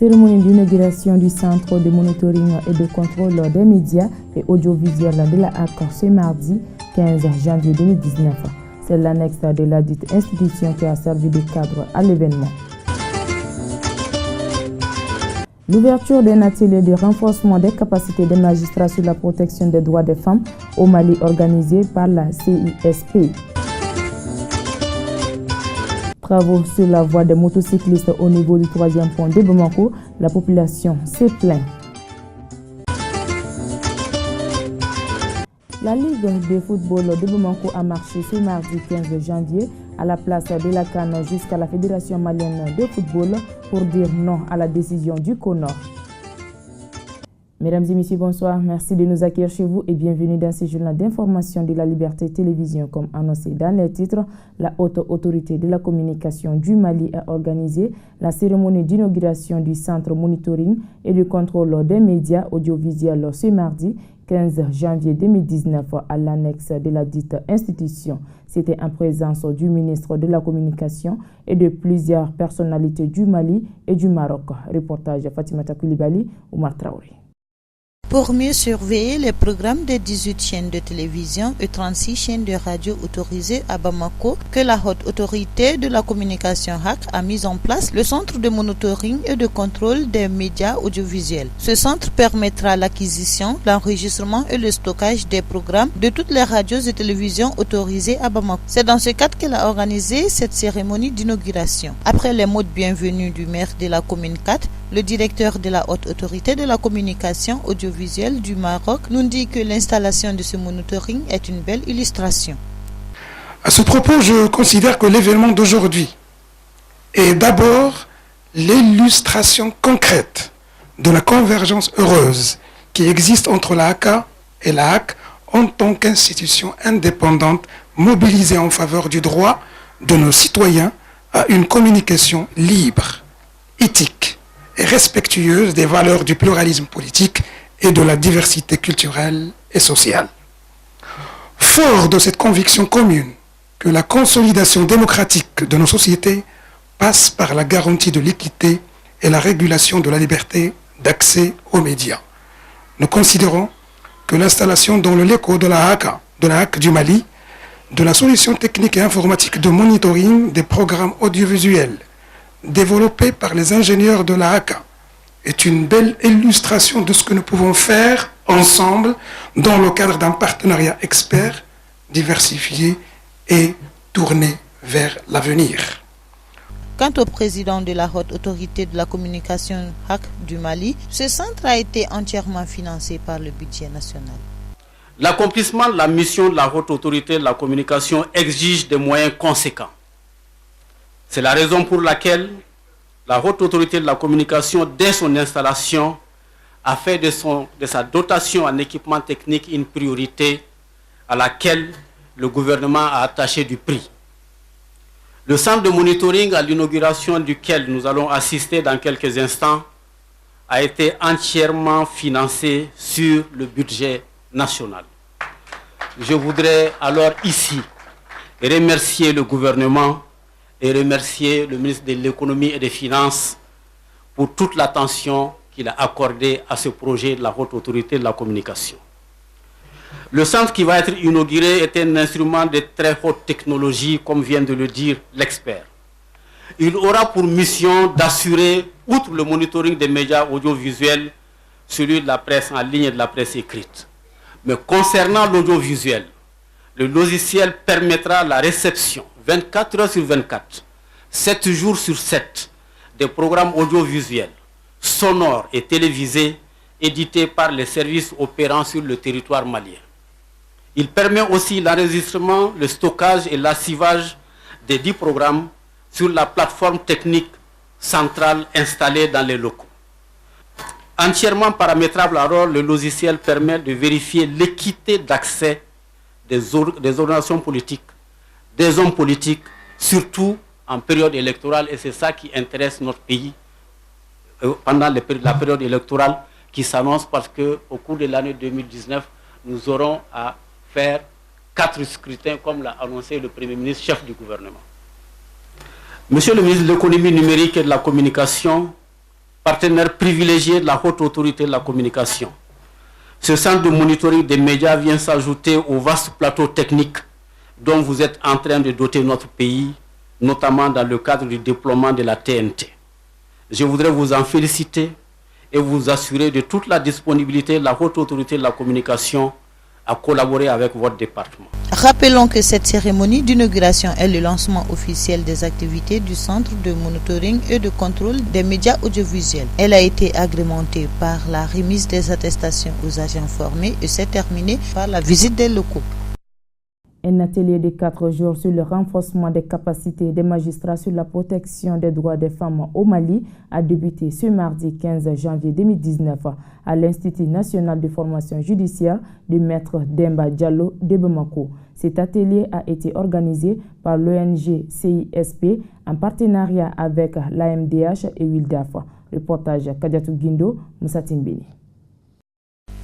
cérémonie d'inauguration du Centre de monitoring et de contrôle des médias et audiovisuels de la HAC ce mardi 15 janvier 2019. C'est l'annexe de la dite institution qui a servi de cadre à l'événement. L'ouverture d'un atelier de renforcement des capacités des magistrats sur la protection des droits des femmes au Mali organisé par la CISP. Travaux sur la voie des motocyclistes au niveau du 3e pont de Bamako, la population s'est plainte. La Ligue de football de Bamako a marché ce mardi 15 janvier à la place de la CAN jusqu'à la Fédération malienne de football pour dire non à la décision du CONOR. Mesdames et messieurs, bonsoir. Merci de nous accueillir chez vous et bienvenue dans ce journal d'information de la Liberté Télévision. Comme annoncé dans les titres, la haute autorité de la communication du Mali a organisé la cérémonie d'inauguration du centre monitoring et de contrôle des médias audiovisuels ce mardi 15 janvier 2019 à l'annexe de la dite institution. C'était en présence du ministre de la Communication et de plusieurs personnalités du Mali et du Maroc. Reportage Fatimata Koulibaly, Oumar Traoré. Pour mieux surveiller les programmes des 18 chaînes de télévision et 36 chaînes de radio autorisées à Bamako, que la haute autorité de la communication HAC a mis en place le centre de monitoring et de contrôle des médias audiovisuels. Ce centre permettra l'acquisition, l'enregistrement et le stockage des programmes de toutes les radios et télévisions autorisées à Bamako. C'est dans ce cadre qu'elle a organisé cette cérémonie d'inauguration. Après les mots de bienvenue du maire de la commune 4, le directeur de la haute autorité de la communication audiovisuelle du Maroc nous dit que l'installation de ce monitoring est une belle illustration. À ce propos, je considère que l'événement d'aujourd'hui est d'abord l'illustration concrète de la convergence heureuse qui existe entre la HACA et la HAC en tant qu'institution indépendante mobilisée en faveur du droit de nos citoyens à une communication libre, éthique et respectueuse des valeurs du pluralisme politique et de la diversité culturelle et sociale. Fort de cette conviction commune que la consolidation démocratique de nos sociétés passe par la garantie de l'équité et la régulation de la liberté d'accès aux médias, nous considérons que l'installation dans le LECO de la HAC du Mali, de la solution technique et informatique de monitoring des programmes audiovisuels développé par les ingénieurs de la HACA est une belle illustration de ce que nous pouvons faire ensemble dans le cadre d'un partenariat expert, diversifié et tourné vers l'avenir. Quant au président de la haute autorité de la communication HAC du Mali, ce centre a été entièrement financé par le budget national. L'accomplissement de la mission de la haute autorité de la communication exige des moyens conséquents. C'est la raison pour laquelle la haute autorité de la communication, dès son installation, a fait de sa dotation en équipement technique une priorité à laquelle le gouvernement a attaché du prix. Le centre de monitoring à l'inauguration duquel nous allons assister dans quelques instants a été entièrement financé sur le budget national. Je voudrais alors ici remercier le gouvernement et remercier le ministre de l'économie et des finances pour toute l'attention qu'il a accordée à ce projet de la haute autorité de la communication. Le centre qui va être inauguré est un instrument de très haute technologie, comme vient de le dire l'expert. Il aura pour mission d'assurer, outre le monitoring des médias audiovisuels, celui de la presse en ligne et de la presse écrite. Mais concernant l'audiovisuel, le logiciel permettra la réception 24 heures sur 24, 7 jours sur 7, des programmes audiovisuels, sonores et télévisés édités par les services opérant sur le territoire malien. Il permet aussi l'enregistrement, le stockage et l'archivage des 10 programmes sur la plateforme technique centrale installée dans les locaux. Entièrement paramétrable, alors le logiciel permet de vérifier l'équité d'accès des organisations politiques, des hommes politiques, surtout en période électorale, et c'est ça qui intéresse notre pays pendant la période électorale qui s'annonce, parce qu'au cours de l'année 2019, nous aurons à faire 4 scrutins, comme l'a annoncé le Premier ministre, chef du gouvernement. Monsieur le ministre de l'économie numérique et de la communication, partenaire privilégié de la haute autorité de la communication. Ce centre de monitoring des médias vient s'ajouter au vaste plateau technique dont vous êtes en train de doter notre pays, notamment dans le cadre du déploiement de la TNT. Je voudrais vous en féliciter et vous assurer de toute la disponibilité de la haute autorité de la communication à collaborer avec votre département. Rappelons que cette cérémonie d'inauguration est le lancement officiel des activités du Centre de monitoring et de contrôle des médias audiovisuels. Elle a été agrémentée par la remise des attestations aux agents formés et s'est terminée par la visite des locaux. Un atelier de 4 jours sur le renforcement des capacités des magistrats sur la protection des droits des femmes au Mali a débuté ce mardi 15 janvier 2019 à l'Institut national de formation judiciaire du maître Demba Diallo de Bamako. Cet atelier a été organisé par l'ONG CISP en partenariat avec l'AMDH et WILDAF. Reportage Kadiatou Guindo, Moussa Timbini.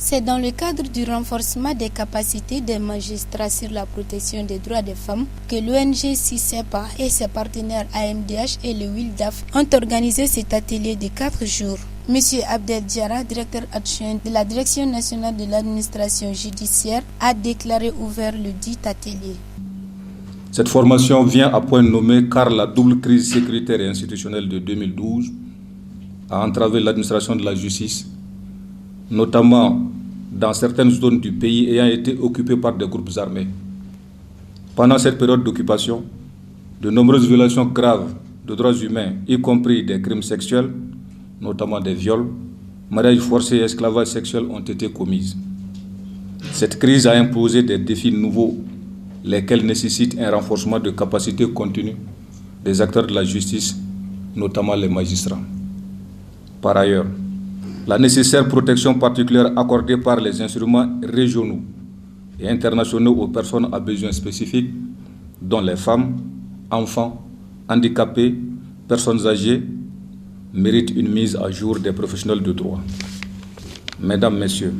C'est dans le cadre du renforcement des capacités des magistrats sur la protection des droits des femmes que l'ONG CISEPA et ses partenaires AMDH et le WILDAF ont organisé cet atelier de 4 jours. Monsieur Abdel Diarra, directeur adjoint de la Direction nationale de l'administration judiciaire, a déclaré ouvert le dit atelier. Cette formation vient à point nommé car la double crise sécuritaire et institutionnelle de 2012 a entravé l'administration de la justice, notamment dans certaines zones du pays ayant été occupées par des groupes armés. Pendant cette période d'occupation, de nombreuses violations graves de droits humains, y compris des crimes sexuels, notamment des viols, mariages forcés et esclavages sexuels ont été commises. Cette crise a imposé des défis nouveaux, lesquels nécessitent un renforcement de capacités continues des acteurs de la justice, notamment les magistrats. Par ailleurs, la nécessaire protection particulière accordée par les instruments régionaux et internationaux aux personnes à besoins spécifiques, dont les femmes, enfants, handicapés, personnes âgées, mérite une mise à jour des professionnels de droit. Mesdames, Messieurs,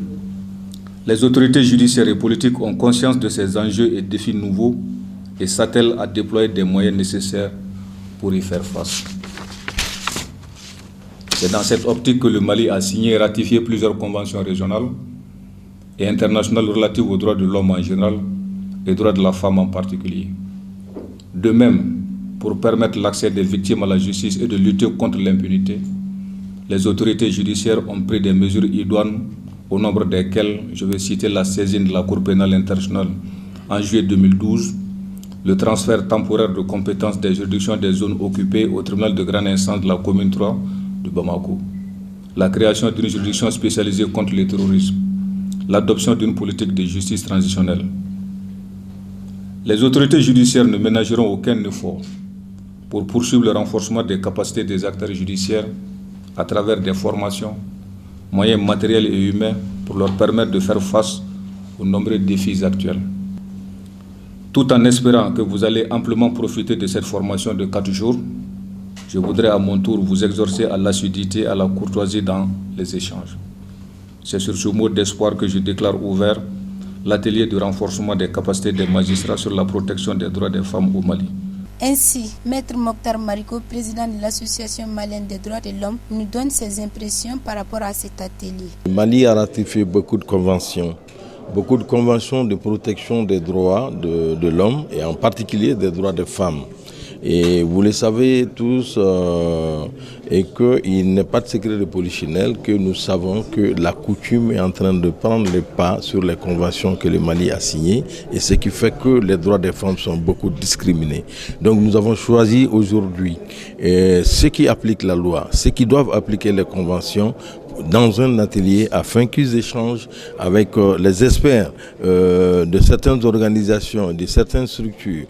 les autorités judiciaires et politiques ont conscience de ces enjeux et défis nouveaux et s'attellent à déployer des moyens nécessaires pour y faire face. C'est dans cette optique que le Mali a signé et ratifié plusieurs conventions régionales et internationales relatives aux droits de l'homme en général et aux droits de la femme en particulier. De même, pour permettre l'accès des victimes à la justice et de lutter contre l'impunité, les autorités judiciaires ont pris des mesures idoines, au nombre desquelles je vais citer la saisine de la Cour pénale internationale en juillet 2012, le transfert temporaire de compétences des juridictions des zones occupées au tribunal de grande instance de la commune 3 de Bamako, la création d'une juridiction spécialisée contre le terrorisme, l'adoption d'une politique de justice transitionnelle. Les autorités judiciaires ne ménageront aucun effort pour poursuivre le renforcement des capacités des acteurs judiciaires à travers des formations, moyens matériels et humains pour leur permettre de faire face aux nombreux défis actuels. Tout en espérant que vous allez amplement profiter de cette formation de 4 jours, je voudrais à mon tour vous exhorter à l'assiduité et à la courtoisie dans les échanges. C'est sur ce mot d'espoir que je déclare ouvert l'atelier de renforcement des capacités des magistrats sur la protection des droits des femmes au Mali. Ainsi, Maître Mokhtar Mariko, président de l'Association malienne des droits de l'homme, nous donne ses impressions par rapport à cet atelier. Le Mali a ratifié beaucoup de conventions de protection des droits de l'homme et en particulier des droits des femmes. Et vous le savez tous, et qu'il n'est pas de secret de polichinelle que nous savons que la coutume est en train de prendre le pas sur les conventions que le Mali a signées, et ce qui fait que les droits des femmes sont beaucoup discriminés. Donc nous avons choisi aujourd'hui ceux qui appliquent la loi, ceux qui doivent appliquer les conventions, dans un atelier afin qu'ils échangent avec les experts de certaines organisations, de certaines structures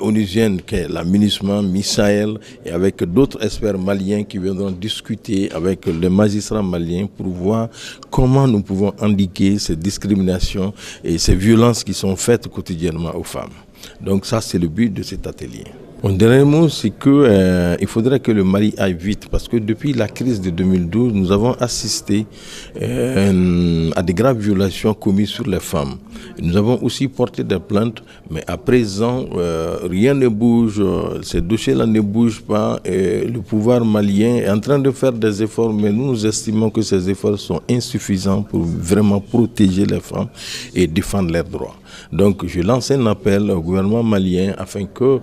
onusiennes, qu'est la MINUSMA, MISAEL, et avec d'autres experts maliens qui viendront discuter avec les magistrats maliens pour voir comment nous pouvons endiguer ces discriminations et ces violences qui sont faites quotidiennement aux femmes. Donc ça, c'est le but de cet atelier. Mon dernier mot, c'est qu'il faudrait que le Mali aille vite parce que depuis la crise de 2012, nous avons assisté à des graves violations commises sur les femmes. Nous avons aussi porté des plaintes, mais à présent, rien ne bouge, ces dossiers-là ne bougent pas. Et le pouvoir malien est en train de faire des efforts, mais nous estimons que ces efforts sont insuffisants pour vraiment protéger les femmes et défendre leurs droits. Donc je lance un appel au gouvernement malien afin que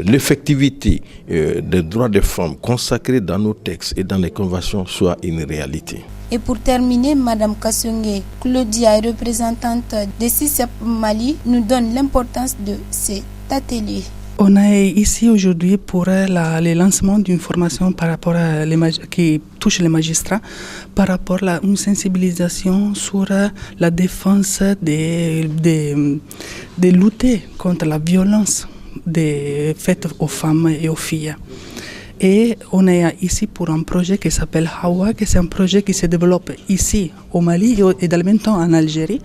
l'effectivité des droits des femmes consacrés dans nos textes et dans les conventions soit une réalité. Et pour terminer, Madame Kassongue Claudia, représentante de CICEP Mali, nous donne l'importance de cet atelier. On est ici aujourd'hui pour le lancement d'une formation par rapport à qui touche les magistrats, par rapport à une sensibilisation sur la défense de lutter contre la violence faite aux femmes et aux filles. Et on est ici pour un projet qui s'appelle Hawa, qui c'est un projet qui se développe ici au Mali et dans le même temps en Algérie.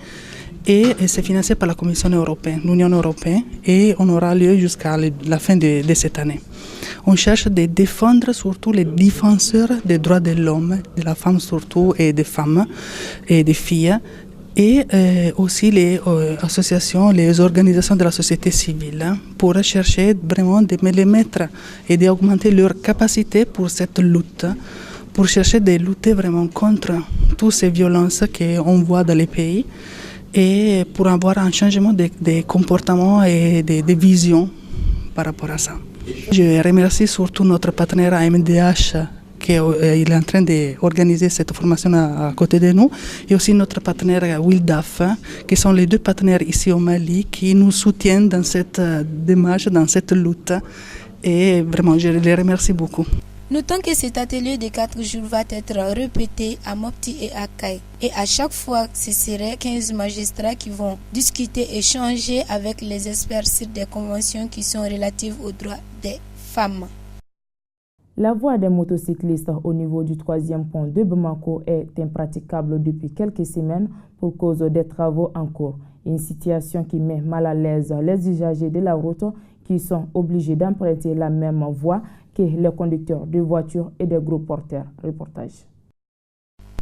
Et c'est financé par la Commission européenne, l'Union européenne, et on aura lieu jusqu'à la fin de cette année. On cherche de défendre surtout les défenseurs des droits de l'homme, de la femme surtout, et des femmes et des filles, et aussi les associations, les organisations de la société civile, pour chercher vraiment de les mettre et d'augmenter leur capacité pour cette lutte, pour chercher de lutter vraiment contre toutes ces violences qu'on voit dans les pays, et pour avoir un changement de comportement et de vision par rapport à ça. Je remercie surtout notre partenaire AMDH qui est en train d'organiser cette formation à côté de nous, et aussi notre partenaire WILDAF, qui sont les deux partenaires ici au Mali qui nous soutiennent dans cette démarche, dans cette lutte, et vraiment je les remercie beaucoup. Notons que cet atelier de 4 jours va être répété à Mopti et à Kay. Et à chaque fois, ce seraient 15 magistrats qui vont discuter et échanger avec les experts sur des conventions qui sont relatives aux droits des femmes. La voie des motocyclistes au niveau du 3e pont de Bamako est impraticable depuis quelques semaines pour cause des travaux en cours. Une situation qui met mal à l'aise les usagers de la route qui sont obligés d'emprunter la même voie que les conducteurs de voitures et des gros porteurs. Reportage.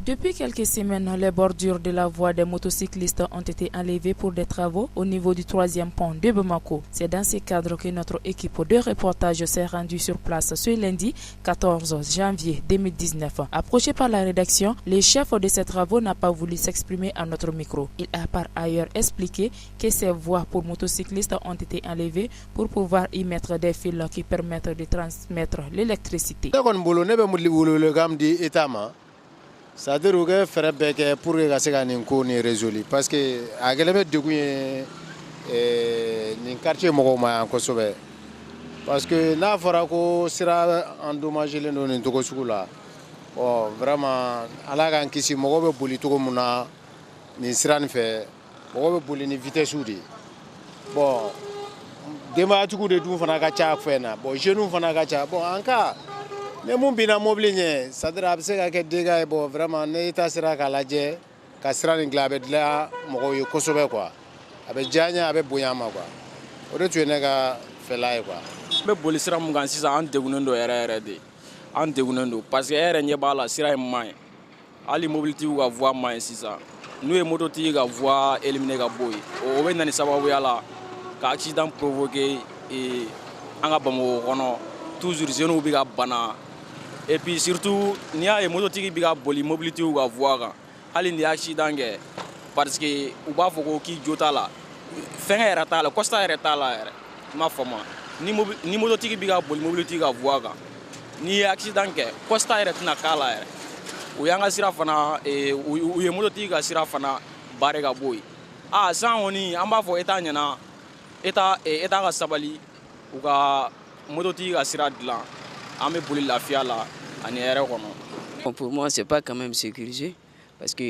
Depuis quelques semaines, les bordures de la voie des motocyclistes ont été enlevées pour des travaux au niveau du 3e pont de Bamako. C'est dans ce cadre que notre équipe de reportage s'est rendue sur place ce lundi 14 janvier 2019. Approché par la rédaction, le chef de ces travaux n'a pas voulu s'exprimer à notre micro. Il a par ailleurs expliqué que ces voies pour motocyclistes ont été enlevées pour pouvoir y mettre des fils qui permettent de transmettre l'électricité. C'est-à-dire que faire bec pour que ça soit résolu parce que à quel du coup ni quartier mogoma en Kosovo parce que na fara ko sera endommagé le non to sukula oh vraiment ala kan kisi mogobe boli to muna ni sirani fe mogobe boli ni vitesse udi bon dema tuku de dum fana ka cha fena bon jeune fana ka cha bon anka ne mun bina mobile nye sadra abse ka ke dega bo vraiment ne ta sira ka laje ka sira ni glabe dla mo yo Kosovo quoi abe janya abe boyama quoi o de tuene ka felay quoi be boli sira mun kan sisa an degunondo ere de an degunondo parce que ere nye bala sira mai ali mobility ka voie mai sisa nous e moto ti ka voie éliminer ka boy o be nani sababu yala ka accident provoqué et anga bamo kono toujours jeune bi ka bana. Et puis surtout, il y a des mototigi qui ont boli mobilité ou avoir hali ni accident parce que ou ba foko ki jota la fin era ta la costa era ta la ma fama ni mototigi bi ga boli mobilité ga avoir ni accident costa era na kala o yanga sira fana u ye mototigi ga sira fana bare ga boy ah san oni amba fo eta nyana eta ga sabali u ga mototigi ga sira dilan. Pour moi, c'est pas quand même sécurisé parce que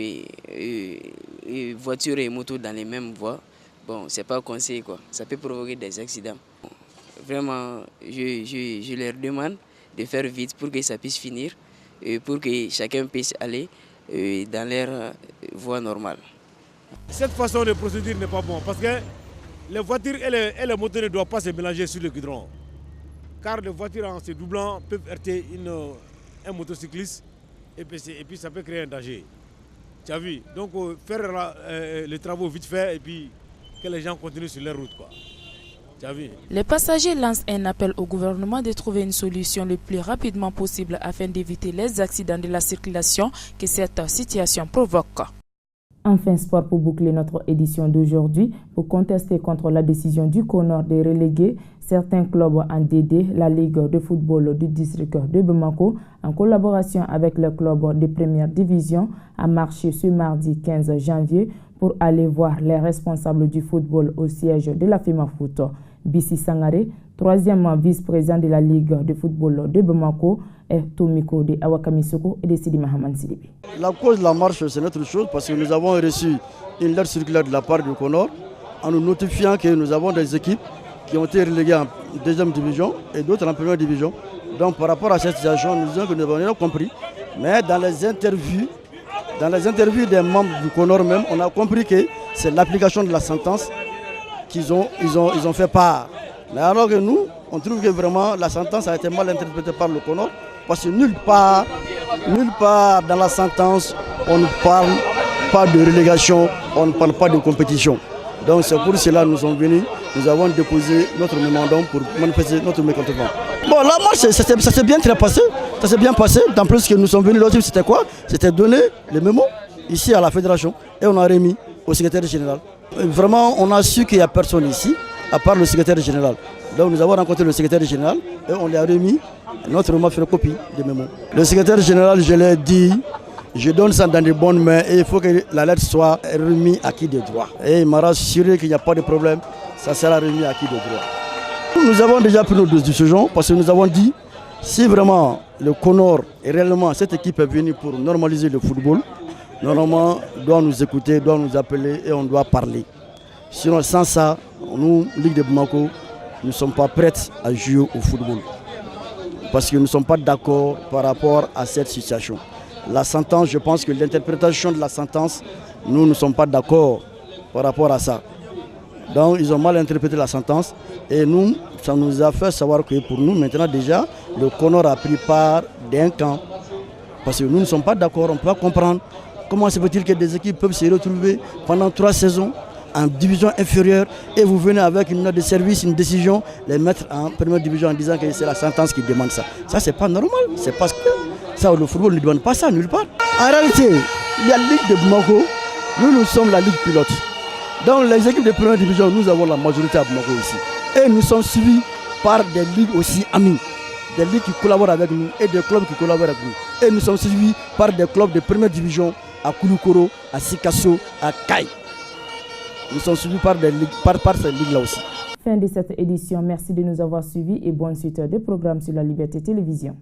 voitures et motos dans les mêmes voies, bon, c'est pas conseillé quoi. Ça peut provoquer des accidents. Vraiment, je leur demande de faire vite pour que ça puisse finir et pour que chacun puisse aller dans leur voie normale. Cette façon de procédure n'est pas bon parce que les voitures et les motos ne doivent pas se mélanger sur le goudron. Car les voitures en se doublant peuvent heurter un motocycliste et puis ça peut créer un danger. Tu as vu? Donc faire les travaux vite fait et puis que les gens continuent sur leur route, quoi. Tu as vu? Les passagers lancent un appel au gouvernement de trouver une solution le plus rapidement possible afin d'éviter les accidents de la circulation que cette situation provoque. Enfin, sport pour boucler notre édition d'aujourd'hui. Pour contester contre la décision du CONOR de reléguer certains clubs en DD, la Ligue de football du district de Bamako, en collaboration avec le club de première division, a marché ce mardi 15 janvier pour aller voir les responsables du football au siège de la FEMAFOOT. Bissi Sangare, troisième vice-président de la Ligue de football de Bamako, est au micro de Awakami Soko et de Sidi Mahaman Sidibi. La cause de la marche, c'est notre chose parce que nous avons reçu une lettre circulaire de la part du CONOR en nous notifiant que nous avons des équipes qui ont été reléguées en deuxième division et d'autres en première division. Donc par rapport à cette situation, nous disons que nous avons compris. Mais dans les interviews des membres du CONOR même, on a compris que c'est l'application de la sentence qu'ils ont fait part. Mais alors que nous, on trouve que vraiment la sentence a été mal interprétée par le CONOR. Parce que nulle part dans la sentence, on ne parle pas de relégation, on ne parle pas de compétition. Donc c'est pour cela que nous sommes venus, nous avons déposé notre mémorandum pour manifester notre mécontentement. Bon, la marche, ça s'est bien passé, ça s'est bien passé. En plus que nous sommes venus, l'autre c'était quoi? C'était donner les mémos ici à la fédération et on a remis au secrétaire général. Et vraiment, on a su qu'il n'y a personne ici, à part le secrétaire général. Donc nous avons rencontré le secrétaire général et on lui a remis notre photocopie de mémo. Le secrétaire général, je l'ai dit, je donne ça dans de bonnes mains et il faut que la lettre soit remise à qui de droit. Et il m'a rassuré qu'il n'y a pas de problème, ça sera remis à qui de droit. Nous avons déjà pris nos décisions parce que nous avons dit, si vraiment le CONOR est réellement, cette équipe est venue pour normaliser le football, normalement, doit nous écouter, doit nous appeler et on doit parler. Sinon, sans ça, nous, Ligue de Bamako, nous ne sommes pas prêts à jouer au football. Parce que nous ne sommes pas d'accord par rapport à cette situation. La sentence, je pense que l'interprétation de la sentence, nous ne sommes pas d'accord par rapport à ça. Donc ils ont mal interprété la sentence et nous, ça nous a fait savoir que pour nous, maintenant déjà, le CONOR a pris part d'un camp. Parce que nous ne sommes pas d'accord, on ne peut pas comprendre comment se peut-il que des équipes peuvent se retrouver pendant 3 saisons en division inférieure et vous venez avec une note de service, une décision, les mettre en première division en disant que c'est la sentence qui demande ça. Ça, c'est pas normal. C'est parce que ça, le football ne demande pas ça nulle part. En réalité, la Ligue de Bamako, nous sommes la Ligue pilote. Dans les équipes de première division, nous avons la majorité à Bamako ici. Et nous sommes suivis par des ligues aussi amies. Des ligues qui collaborent avec nous et des clubs qui collaborent avec nous. Et nous sommes suivis par des clubs de première division à Kouloukoro, à Sikasso, à Kai. Nous sommes suivis par ces ligues-là aussi. Fin de cette édition. Merci de nous avoir suivis et bonne suite des programmes sur la Liberté Télévision.